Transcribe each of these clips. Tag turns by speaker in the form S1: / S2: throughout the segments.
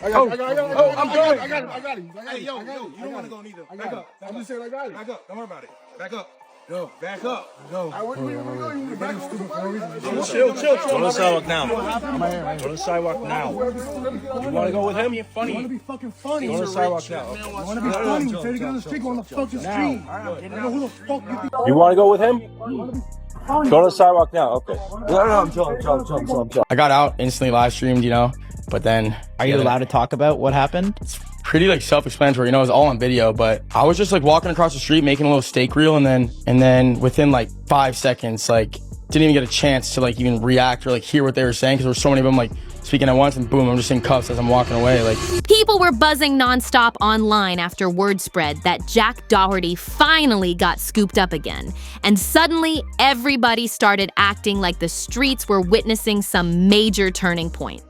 S1: I'm good. I got him.
S2: Hey, yo, you don't want to go neither. Back up.
S1: I'm just saying I got him.
S2: Back up. Don't worry about it. Back up. Yo, back up. Go.
S1: Where you want to go? You want to back up somebody?
S3: Chill. Go to the sidewalk now. Go to the sidewalk now. You want to go with him?
S1: You want to be fucking funny.
S3: Go to the sidewalk now.
S1: You want to be funny. You try to get on the street, go on the fucking street. I know who the fuck you think.
S3: You want to go with him? Go to the sidewalk now. Okay. No, I'm chill.
S4: I got out, instantly live streamed, but then...
S5: Are you allowed to talk about what happened?
S4: It's pretty self-explanatory, it was all on video, but I was just walking across the street making a little steak reel, and then within 5 seconds, didn't even get a chance to even react or hear what they were saying, because there were so many of them speaking at once, and boom, I'm just in cuffs as I'm walking away.
S6: People were buzzing nonstop online after word spread that Jack Doherty finally got scooped up again. And suddenly, everybody started acting like the streets were witnessing some major turning point.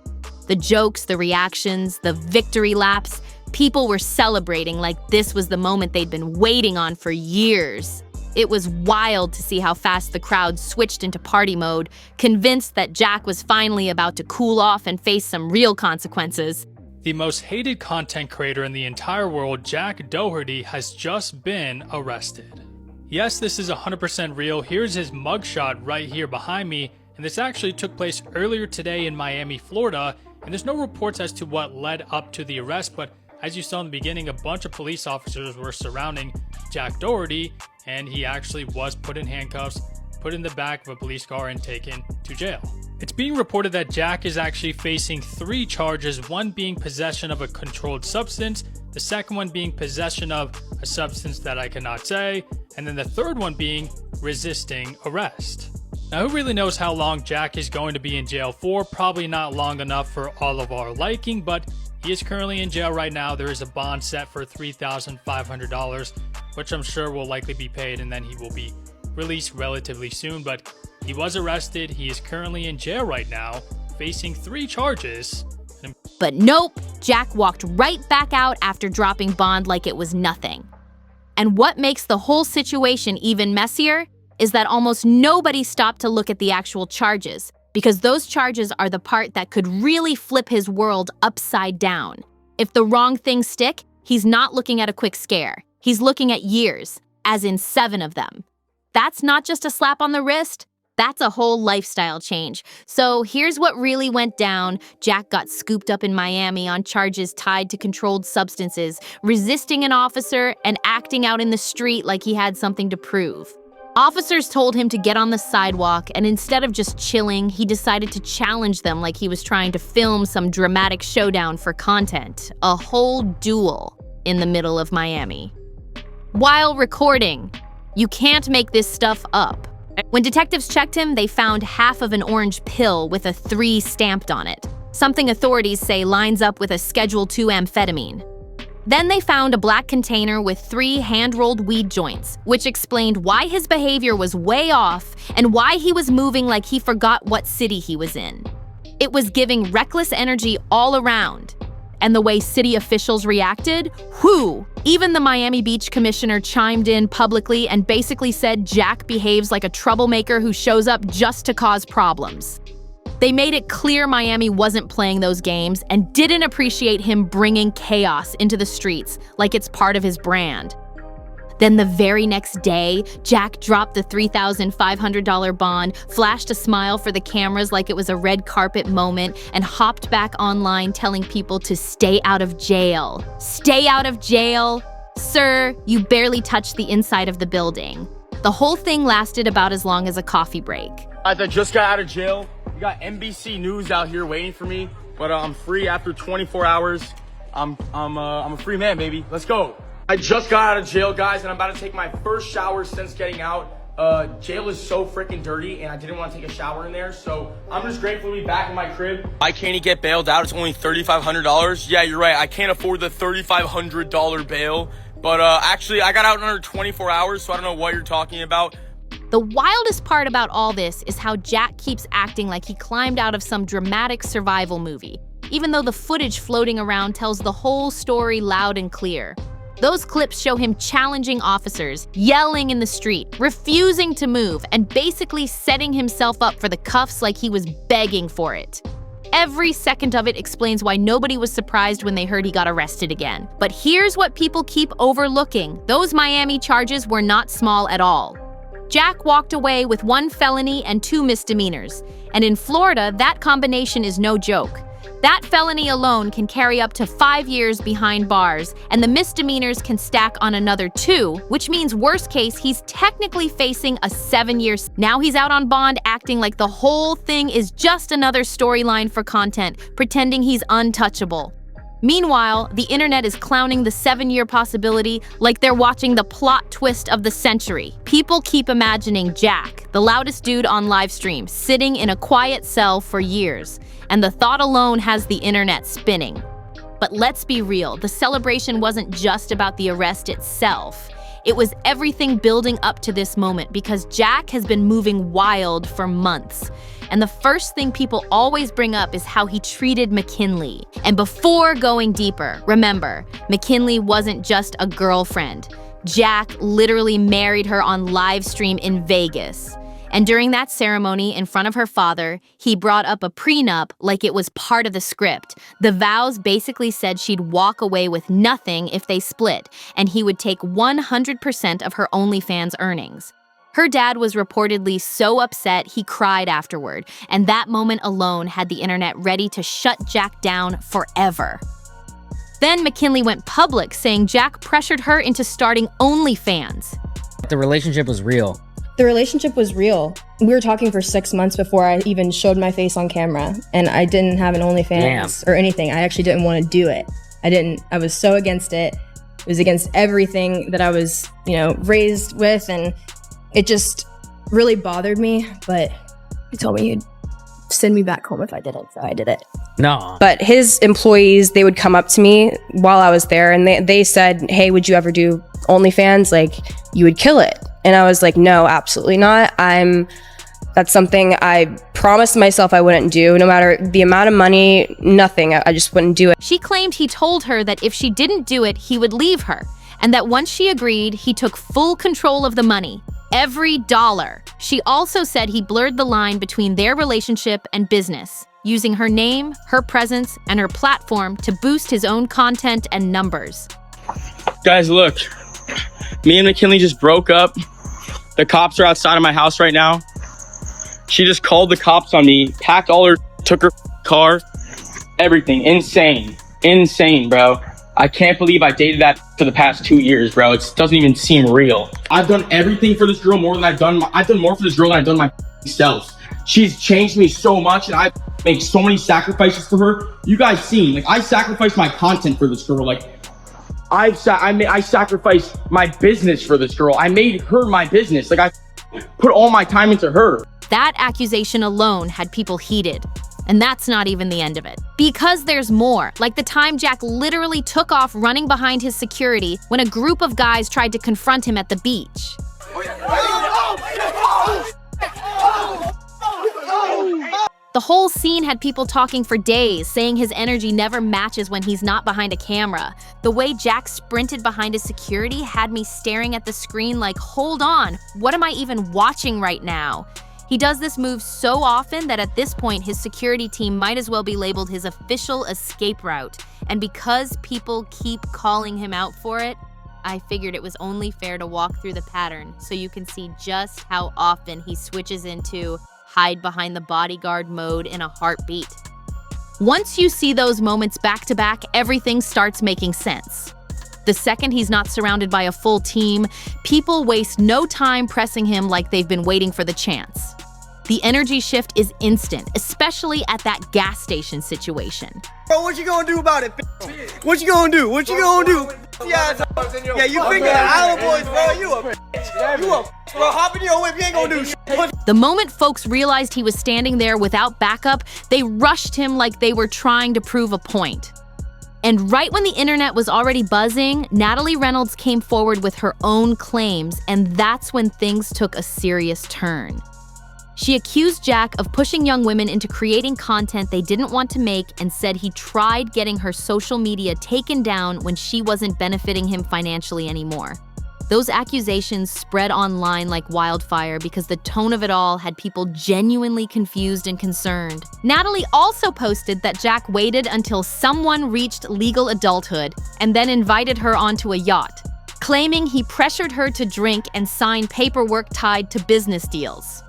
S6: The jokes, the reactions, the victory laps, people were celebrating like this was the moment they'd been waiting on for years. It was wild to see how fast the crowd switched into party mode, convinced that Jack was finally about to cool off and face some real consequences.
S7: The most hated content creator in the entire world, Jack Doherty, has just been arrested. Yes, this is 100% real. Here's his mugshot right here behind me, and this actually took place earlier today in Miami, Florida, and there's no reports as to what led up to the arrest, but as you saw in the beginning, a bunch of police officers were surrounding Jack Doherty, and he actually was put in handcuffs, put in the back of a police car, and taken to jail. It's being reported that Jack is actually facing 3 charges, one being possession of a controlled substance, the second one being possession of a substance that I cannot say, and then the third one being resisting arrest. Now, who really knows how long Jack is going to be in jail for? Probably not long enough for all of our liking, but he is currently in jail right now. There is a bond set for $3,500, which I'm sure will likely be paid, and then he will be released relatively soon. But he was arrested. He is currently in jail right now, facing 3 charges.
S6: But nope, Jack walked right back out after dropping bond like it was nothing. And what makes the whole situation even messier is that almost nobody stopped to look at the actual charges, because those charges are the part that could really flip his world upside down. If the wrong things stick, he's not looking at a quick scare. He's looking at years, as in 7 of them. That's not just a slap on the wrist, that's a whole lifestyle change. So here's what really went down. Jack got scooped up in Miami on charges tied to controlled substances, resisting an officer, and acting out in the street like he had something to prove. Officers told him to get on the sidewalk, and instead of just chilling, he decided to challenge them like he was trying to film some dramatic showdown for content. A whole duel in the middle of Miami. While recording. You can't make this stuff up. When detectives checked him, they found half of an orange pill with a 3 stamped on it, something authorities say lines up with a Schedule II amphetamine. Then they found a black container with 3 hand-rolled weed joints, which explained why his behavior was way off and why he was moving like he forgot what city he was in. It was giving reckless energy all around. And the way city officials reacted? Whew! Even the Miami Beach commissioner chimed in publicly and basically said Jack behaves like a troublemaker who shows up just to cause problems. They made it clear Miami wasn't playing those games and didn't appreciate him bringing chaos into the streets like it's part of his brand. Then the very next day, Jack dropped the $3,500 bond, flashed a smile for the cameras like it was a red carpet moment, and hopped back online telling people to stay out of jail. Stay out of jail? Sir, you barely touched the inside of the building. The whole thing lasted about as long as a coffee break.
S4: Guys, I just got out of jail. We got NBC News out here waiting for me, but I'm free after 24 hours. I'm a free man, baby. Let's go. I just got out of jail, guys, and I'm about to take my first shower since getting out. Jail is so freaking dirty, and I didn't want to take a shower in there, so I'm just grateful to be back in my crib. Why can't he get bailed out? It's only $3,500. Yeah, you're right. I can't afford the $3,500 bail, but actually, I got out in under 24 hours, so I don't know what you're talking about.
S6: The wildest part about all this is how Jack keeps acting like he climbed out of some dramatic survival movie, even though the footage floating around tells the whole story loud and clear. Those clips show him challenging officers, yelling in the street, refusing to move, and basically setting himself up for the cuffs like he was begging for it. Every second of it explains why nobody was surprised when they heard he got arrested again. But here's what people keep overlooking. Those Miami charges were not small at all. Jack walked away with 1 felony and 2 misdemeanors. And in Florida, that combination is no joke. That felony alone can carry up to 5 years behind bars, and the misdemeanors can stack on another 2, which means worst case, he's technically facing a 7-year. Now he's out on bond acting like the whole thing is just another storyline for content, pretending he's untouchable. Meanwhile, the internet is clowning the 7-year possibility like they're watching the plot twist of the century. People keep imagining Jack, the loudest dude on live stream, sitting in a quiet cell for years, and the thought alone has the internet spinning. But let's be real, the celebration wasn't just about the arrest itself. It was everything building up to this moment because Jack has been moving wild for months. And the first thing people always bring up is how he treated McKinley. And before going deeper, remember, McKinley wasn't just a girlfriend. Jack literally married her on live stream in Vegas. And during that ceremony in front of her father, he brought up a prenup like it was part of the script. The vows basically said she'd walk away with nothing if they split, and he would take 100% of her OnlyFans earnings. Her dad was reportedly so upset he cried afterward, and that moment alone had the internet ready to shut Jack down forever. Then McKinley went public, saying Jack pressured her into starting OnlyFans.
S8: The relationship was real.
S9: The relationship was real. We were talking for 6 months before I even showed my face on camera, and I didn't have an OnlyFans or anything. I actually didn't want to do it. I was so against it. It was against everything that I was, raised with, and it just really bothered me, but he told me he'd send me back home if I didn't, so I did it.
S8: No.
S9: But his employees, they would come up to me while I was there, and they said, hey, would you ever do OnlyFans? Like, you would kill it. And I was like, no, absolutely not. That's something I promised myself I wouldn't do, no matter the amount of money, nothing. I just wouldn't do it.
S6: She claimed he told her that if she didn't do it, he would leave her, and that once she agreed, he took full control of the money. Every dollar. She also said he blurred the line between their relationship and business, using her name, her presence, and her platform to boost his own content and numbers.
S4: Guys, look. Me and McKinley just broke up. The cops are outside of my house right now. She just called the cops on me, packed all her, took her car, everything. Insane. Insane, bro. I can't believe I dated that for the past 2 years, bro. It doesn't even seem real. I've done everything for this girl more than I've done more for this girl than I've done myself. She's changed me so much, and I make so many sacrifices for her. You guys seen, like, I sacrificed my content for this girl. Like, I sacrificed my business for this girl. I made her my business. Like, I put all my time into her.
S6: That accusation alone had people heated. And that's not even the end of it. Because there's more, like the time Jack literally took off running behind his security when a group of guys tried to confront him at the beach. The whole scene had people talking for days, saying his energy never matches when he's not behind a camera. The way Jack sprinted behind his security had me staring at the screen like, hold on, what am I even watching right now? He does this move so often that at this point, his security team might as well be labeled his official escape route. And because people keep calling him out for it, I figured it was only fair to walk through the pattern so you can see just how often he switches into hide behind the bodyguard mode in a heartbeat. Once you see those moments back to back, everything starts making sense. The second he's not surrounded by a full team, people waste no time pressing him like they've been waiting for the chance. The energy shift is instant, especially at that gas station situation.
S2: Bro, what you gonna do about it? What you gonna do? What you gonna do? Yeah, you think of the Island Boys, bro. You a bro, hop in your whip, you ain't gonna do shit.
S6: The moment folks realized he was standing there without backup, they rushed him like they were trying to prove a point. And right when the internet was already buzzing, Natalie Reynolds came forward with her own claims, and that's when things took a serious turn. She accused Jack of pushing young women into creating content they didn't want to make and said he tried getting her social media taken down when she wasn't benefiting him financially anymore. Those accusations spread online like wildfire because the tone of it all had people genuinely confused and concerned. Natalie also posted that Jack waited until someone reached legal adulthood and then invited her onto a yacht, claiming he pressured her to drink and sign paperwork tied to business deals.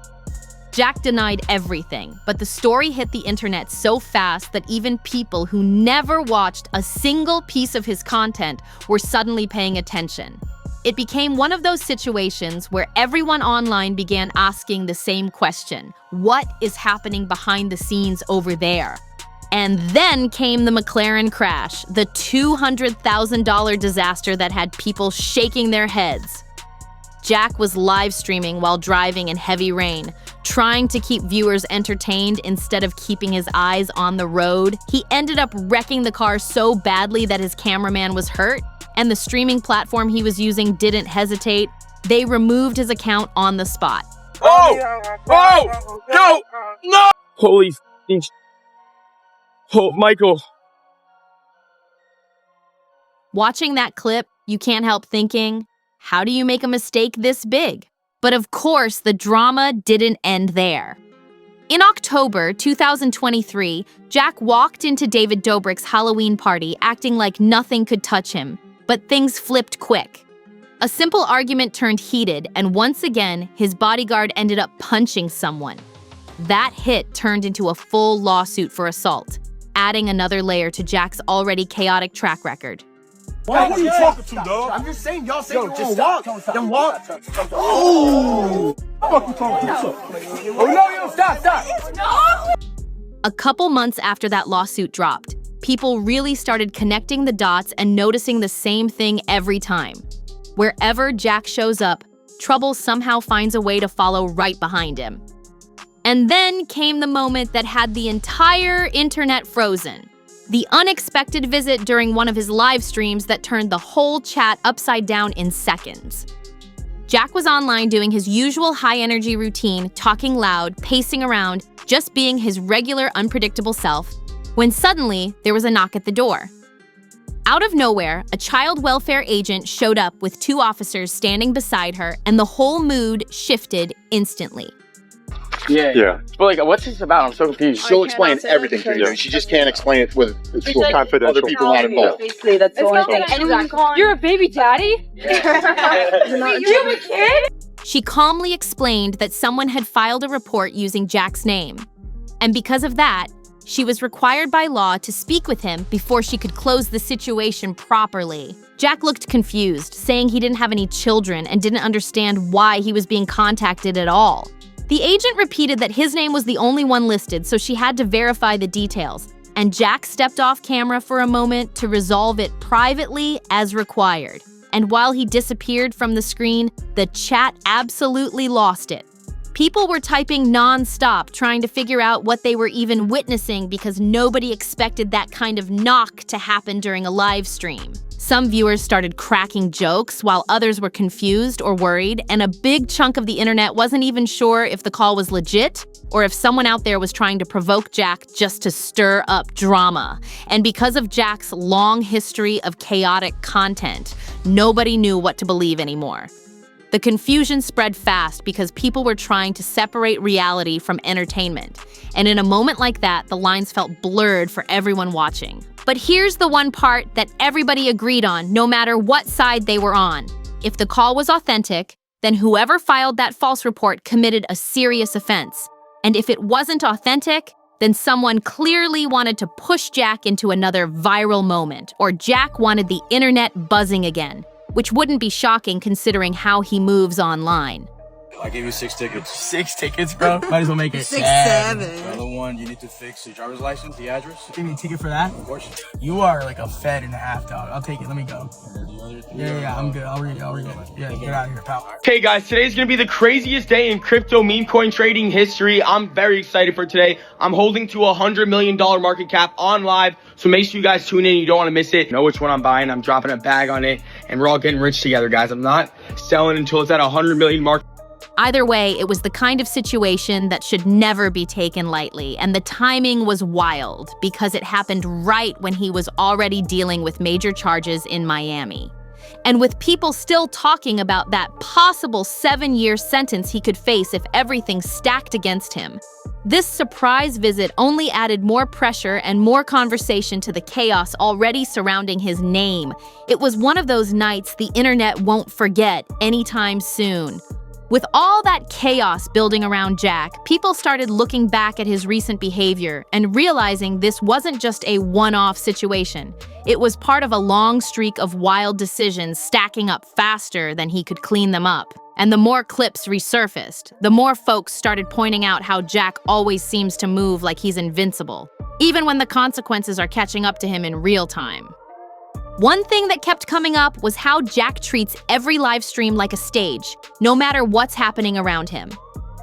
S6: Jack denied everything, but the story hit the internet so fast that even people who never watched a single piece of his content were suddenly paying attention. It became one of those situations where everyone online began asking the same question: what is happening behind the scenes over there? And then came the McLaren crash, the $200,000 disaster that had people shaking their heads. Jack was live streaming while driving in heavy rain, trying to keep viewers entertained instead of keeping his eyes on the road. He ended up wrecking the car so badly that his cameraman was hurt, and the streaming platform he was using didn't hesitate. They removed his account on the spot.
S4: No! Holy f***ing Oh, Michael.
S6: Watching that clip, you can't help thinking, how do you make a mistake this big? But of course, the drama didn't end there. In October 2023, Jack walked into David Dobrik's Halloween party acting like nothing could touch him, but things flipped quick. A simple argument turned heated, and once again, his bodyguard ended up punching someone. That hit turned into a full lawsuit for assault, adding another layer to Jack's already chaotic track record.
S1: What are you talking to, dog?
S2: I'm just saying, y'all say you just walk. Then walk.
S1: Oh! What you talking to?
S2: Oh, no, stop.
S6: A couple months after that lawsuit dropped, people really started connecting the dots and noticing the same thing every time. Wherever Jack shows up, trouble somehow finds a way to follow right behind him. And then came the moment that had the entire internet frozen. The unexpected visit during one of his live streams that turned the whole chat upside down in seconds. Jack was online doing his usual high-energy routine, talking loud, pacing around, just being his regular, unpredictable self, when suddenly there was a knock at the door. Out of nowhere, a child welfare agent showed up with 2 officers standing beside her, and the whole mood shifted instantly.
S4: Yeah. But like, what's this about? I'm so confused.
S10: She'll explain everything to you. She just can't explain it with confidential. Other people not involved.
S11: Basically, that's the only thing. You're a baby daddy? You have a kid?
S6: She calmly explained that someone had filed a report using Jack's name. And because of that, she was required by law to speak with him before she could close the situation properly. Jack looked confused, saying he didn't have any children and didn't understand why he was being contacted at all. The agent repeated that his name was the only one listed, so she had to verify the details, and Jack stepped off camera for a moment to resolve it privately as required. And while he disappeared from the screen, the chat absolutely lost it. People were typing non-stop, trying to figure out what they were even witnessing because nobody expected that kind of knock to happen during a live stream. Some viewers started cracking jokes while others were confused or worried, and a big chunk of the internet wasn't even sure if the call was legit or if someone out there was trying to provoke Jack just to stir up drama. And because of Jack's long history of chaotic content, nobody knew what to believe anymore. The confusion spread fast because people were trying to separate reality from entertainment. And in a moment like that, the lines felt blurred for everyone watching. But here's the one part that everybody agreed on, no matter what side they were on. If the call was authentic, then whoever filed that false report committed a serious offense. And if it wasn't authentic, then someone clearly wanted to push Jack into another viral moment, or Jack wanted the internet buzzing again, which wouldn't be shocking considering how he moves online.
S3: I gave you 6 tickets.
S4: 6 tickets, bro? Might as well make it
S2: 6, 7.
S3: Another one, you need to fix your driver's license, the address.
S2: Give me a ticket for that?
S3: Of course.
S2: You are like a fed and a half, dog. I'll take it. Let me go. Yeah, I'm good. I'll read it. Yeah, get out of here, pal.
S4: Okay, guys, today's gonna be the craziest day in crypto meme coin trading history. I'm very excited for today. I'm holding to $100 million market cap on live, so make sure you guys tune in. You don't want to miss it. Know which one I'm buying. I'm dropping a bag on it, and we're all getting rich together, guys. I'm not selling until it's at 100 million mark.
S6: Either way, it was the kind of situation that should never be taken lightly, and the timing was wild because it happened right when he was already dealing with major charges in Miami. And with people still talking about that possible 7-year sentence he could face if everything stacked against him, this surprise visit only added more pressure and more conversation to the chaos already surrounding his name. It was one of those nights the internet won't forget anytime soon. With all that chaos building around Jack, people started looking back at his recent behavior and realizing this wasn't just a one-off situation. It was part of a long streak of wild decisions stacking up faster than he could clean them up. And the more clips resurfaced, the more folks started pointing out how Jack always seems to move like he's invincible, even when the consequences are catching up to him in real time. One thing that kept coming up was how Jack treats every live stream like a stage, no matter what's happening around him.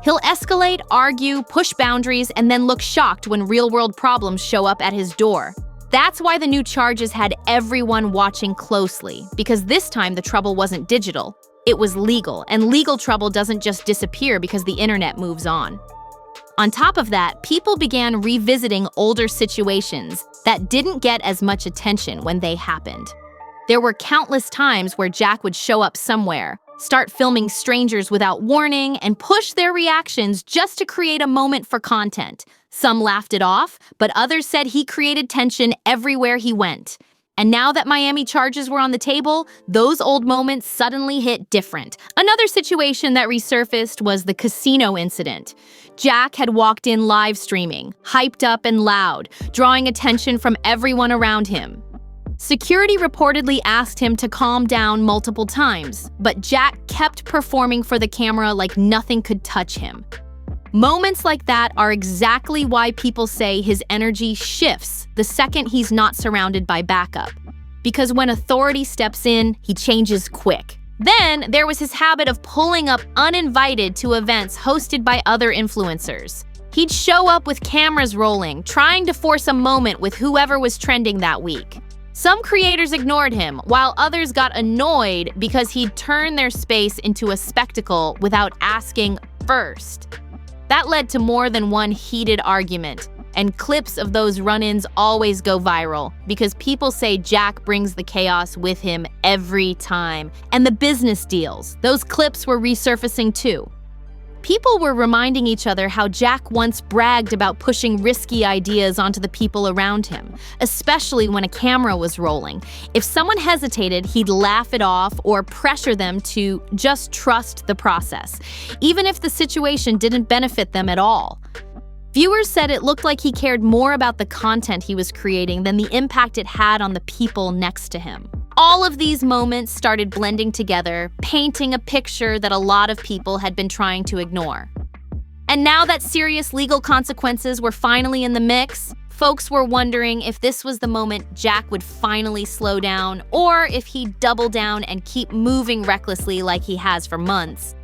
S6: He'll escalate, argue, push boundaries, and then look shocked when real-world problems show up at his door. That's why the new charges had everyone watching closely, because this time the trouble wasn't digital, it was legal, and legal trouble doesn't just disappear because the internet moves on. On top of that, people began revisiting older situations that didn't get as much attention when they happened. There were countless times where Jack would show up somewhere, start filming strangers without warning, and push their reactions just to create a moment for content. Some laughed it off, but others said he created tension everywhere he went. And now that Miami charges were on the table, those old moments suddenly hit different. Another situation that resurfaced was the casino incident. Jack had walked in live streaming, hyped up and loud, drawing attention from everyone around him. Security reportedly asked him to calm down multiple times, but Jack kept performing for the camera like nothing could touch him. Moments like that are exactly why people say his energy shifts the second he's not surrounded by backup. Because when authority steps in, he changes quick. Then there was his habit of pulling up uninvited to events hosted by other influencers. He'd show up with cameras rolling, trying to force a moment with whoever was trending that week. Some creators ignored him, while others got annoyed because he'd turned their space into a spectacle without asking first. That led to more than one heated argument, and clips of those run-ins always go viral because people say Jack brings the chaos with him every time. And the business deals, those clips were resurfacing too. People were reminding each other how Jack once bragged about pushing risky ideas onto the people around him, especially when a camera was rolling. If someone hesitated, he'd laugh it off or pressure them to just trust the process, even if the situation didn't benefit them at all. Viewers said it looked like he cared more about the content he was creating than the impact it had on the people next to him. All of these moments started blending together, painting a picture that a lot of people had been trying to ignore. And now that serious legal consequences were finally in the mix, folks were wondering if this was the moment Jack would finally slow down, or if he'd double down and keep moving recklessly like he has for months.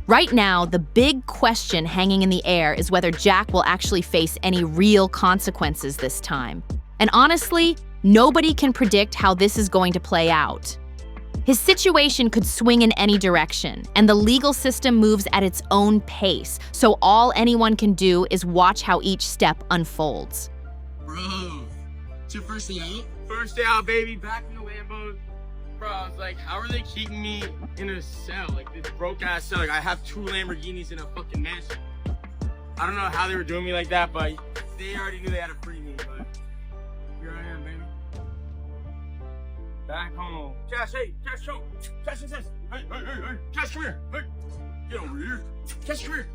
S6: Right now, the big question hanging in the air is whether Jack will actually face any real consequences this time. And honestly, nobody can predict how this is going to play out. His situation could swing in any direction, and the legal system moves at its own pace, so all anyone can do is watch how each step unfolds.
S4: Bro, it's your first day out? First day out, baby, back in the Lambo. Bro, I was like, how are they keeping me in a cell? Like, this broke-ass cell. Like, I have 2 Lamborghinis in a fucking mansion. I don't know how they were doing me like that, but they already knew they had to free me, but here I am, baby. Back home. Cash, hey, Cash, show. Cash, hey, Cash, come here. Hey, get over here. Cash, come here.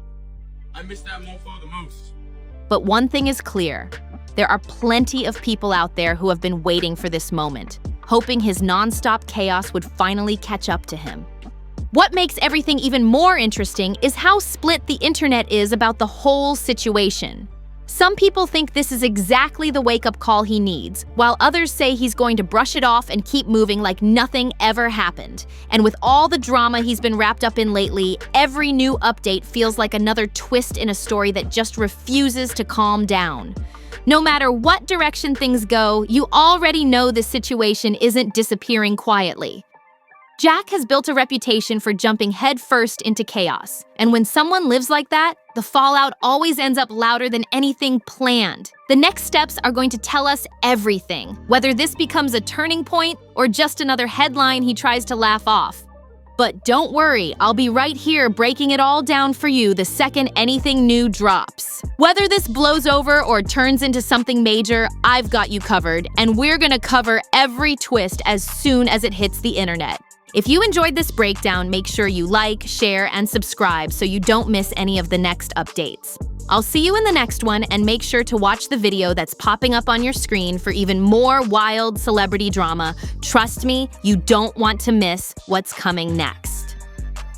S4: I miss that mofo the most.
S6: But one thing is clear. There are plenty of people out there who have been waiting for this moment, hoping his non-stop chaos would finally catch up to him. What makes everything even more interesting is how split the internet is about the whole situation. Some people think this is exactly the wake-up call he needs, while others say he's going to brush it off and keep moving like nothing ever happened. And with all the drama he's been wrapped up in lately, every new update feels like another twist in a story that just refuses to calm down. No matter what direction things go, you already know the situation isn't disappearing quietly. Jack has built a reputation for jumping headfirst into chaos, and when someone lives like that, the fallout always ends up louder than anything planned. The next steps are going to tell us everything, whether this becomes a turning point or just another headline he tries to laugh off. But don't worry, I'll be right here breaking it all down for you the second anything new drops. Whether this blows over or turns into something major, I've got you covered, and we're gonna cover every twist as soon as it hits the internet. If you enjoyed this breakdown, make sure you like, share, and subscribe so you don't miss any of the next updates. I'll see you in the next one, and make sure to watch the video that's popping up on your screen for even more wild celebrity drama. Trust me, you don't want to miss what's coming next.